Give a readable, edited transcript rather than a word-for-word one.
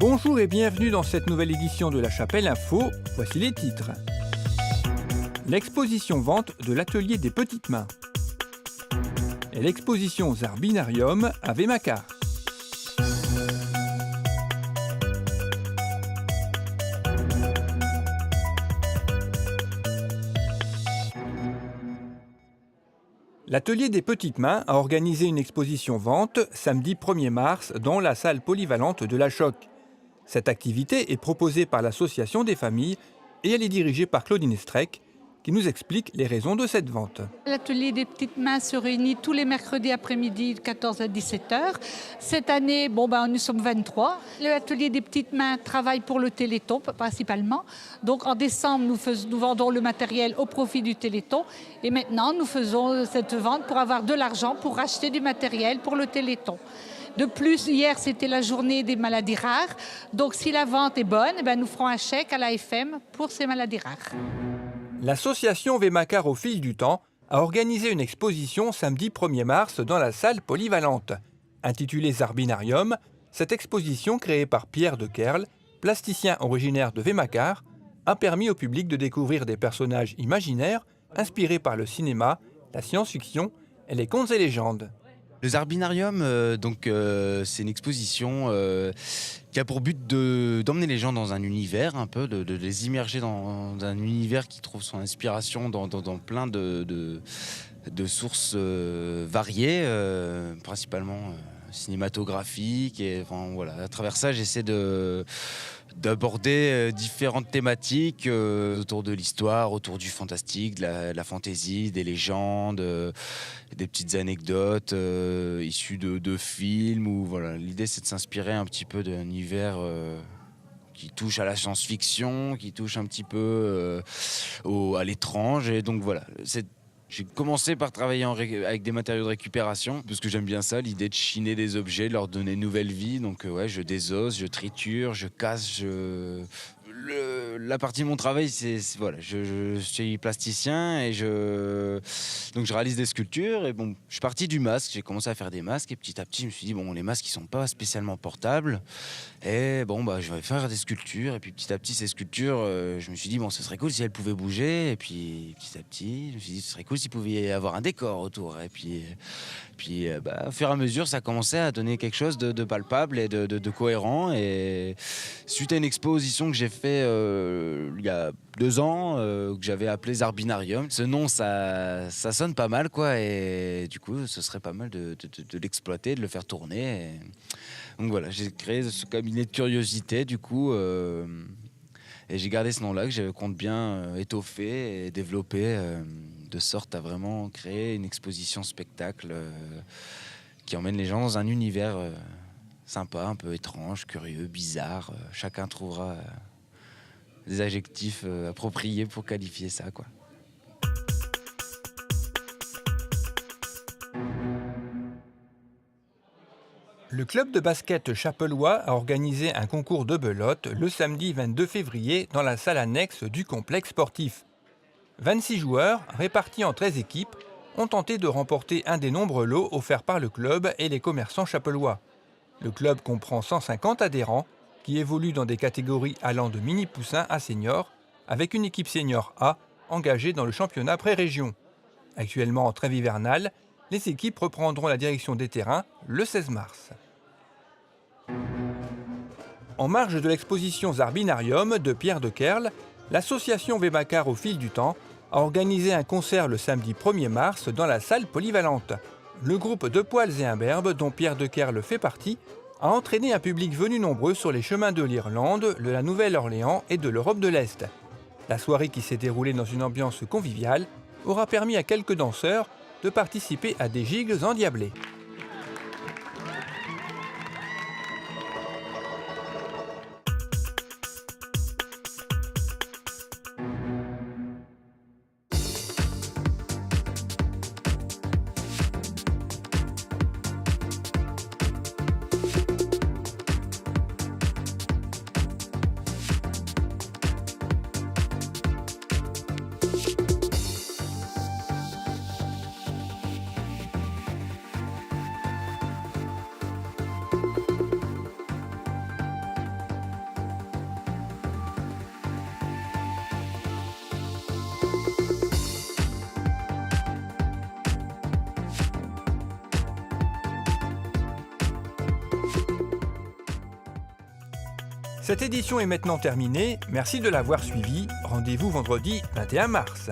Bonjour et bienvenue dans cette nouvelle édition de La Chapelle Info. Voici les titres. L'exposition vente de l'atelier des petites mains. Et l'exposition Zarbinarium à Vémacar. L'atelier des petites mains a organisé une exposition vente samedi 1er mars dans la salle polyvalente de la Choc. Cette activité est proposée par l'association des familles et elle est dirigée par Claudine Streck qui nous explique les raisons de cette vente. L'atelier des petites mains se réunit tous les mercredis après-midi de 14 à 17 h. Cette année, nous sommes 23. L'atelier des petites mains travaille pour le Téléthon principalement. Donc en décembre, nous vendons le matériel au profit du Téléthon. Et maintenant, nous faisons cette vente pour avoir de l'argent pour acheter du matériel pour le Téléthon. De plus, hier, c'était la journée des maladies rares. Donc si la vente est bonne, nous ferons un chèque à l'AFM pour ces maladies rares. L'association Vémacar au fil du temps a organisé une exposition samedi 1er mars dans la salle polyvalente. Intitulée Zarbinarium, cette exposition créée par Pierre de Kerle, plasticien originaire de Vémacar, a permis au public de découvrir des personnages imaginaires inspirés par le cinéma, la science-fiction et les contes et légendes. Le Zarbinarium, c'est une exposition qui a pour but d'emmener les gens dans un univers, un peu, de les immerger dans un univers qui trouve son inspiration dans plein de sources variées, principalement cinématographiques. Et, à travers ça, j'essaie d'aborder différentes thématiques autour de l'histoire, autour du fantastique, de la fantaisie, des légendes, des petites anecdotes issues de films. L'idée, c'est de s'inspirer un petit peu d'un univers qui touche à la science-fiction, qui touche un petit peu à l'étrange. Et donc j'ai commencé par travailler avec des matériaux de récupération, parce que j'aime bien ça, l'idée de chiner des objets, de leur donner une nouvelle vie. Donc je désosse, je triture, je casse, la partie de mon travail, je suis plasticien et donc je réalise des sculptures. Et je suis parti du masque, j'ai commencé à faire des masques et petit à petit je me suis dit les masques ils sont pas spécialement portables et je vais faire des sculptures. Et puis petit à petit ces sculptures, je me suis dit ce serait cool si elles pouvaient bouger. Et puis petit à petit je me suis dit ce serait cool s'il pouvait y avoir un décor autour. Et puis au fur et à mesure ça commençait à donner quelque chose de palpable et de cohérent. Et suite à une exposition que j'ai fait il y a 2 ans, que j'avais appelé Zarbinarium. Ce nom, ça sonne pas mal, quoi. Et du coup, ce serait pas mal de l'exploiter, de le faire tourner. Donc j'ai créé ce cabinet de curiosité, du coup. Et j'ai gardé ce nom-là, que je compte bien étoffer et développer, de sorte à vraiment créer une exposition spectacle qui emmène les gens dans un univers sympa, un peu étrange, curieux, bizarre. Chacun trouvera des adjectifs appropriés pour qualifier ça, quoi. Le club de basket chapellois a organisé un concours de belote le samedi 22 février dans la salle annexe du complexe sportif. 26 joueurs, répartis en 13 équipes, ont tenté de remporter un des nombreux lots offerts par le club et les commerçants chapellois. Le club comprend 150 adhérents qui évoluent dans des catégories allant de mini-poussins à seniors, avec une équipe senior A engagée dans le championnat pré-région. Actuellement en trêve hivernale, les équipes reprendront la direction des terrains le 16 mars. En marge de l'exposition Zarbinarium de Pierre de Kerle, l'association Vémacar au fil du temps a organisé un concert le samedi 1er mars dans la salle polyvalente. Le groupe De Poils et Imberbes, dont Pierre de Kerle fait partie, a entraîné un public venu nombreux sur les chemins de l'Irlande, de la Nouvelle-Orléans et de l'Europe de l'Est. La soirée, qui s'est déroulée dans une ambiance conviviale, aura permis à quelques danseurs de participer à des gigues endiablées. Cette édition est maintenant terminée. Merci de l'avoir suivie. Rendez-vous vendredi 21 mars.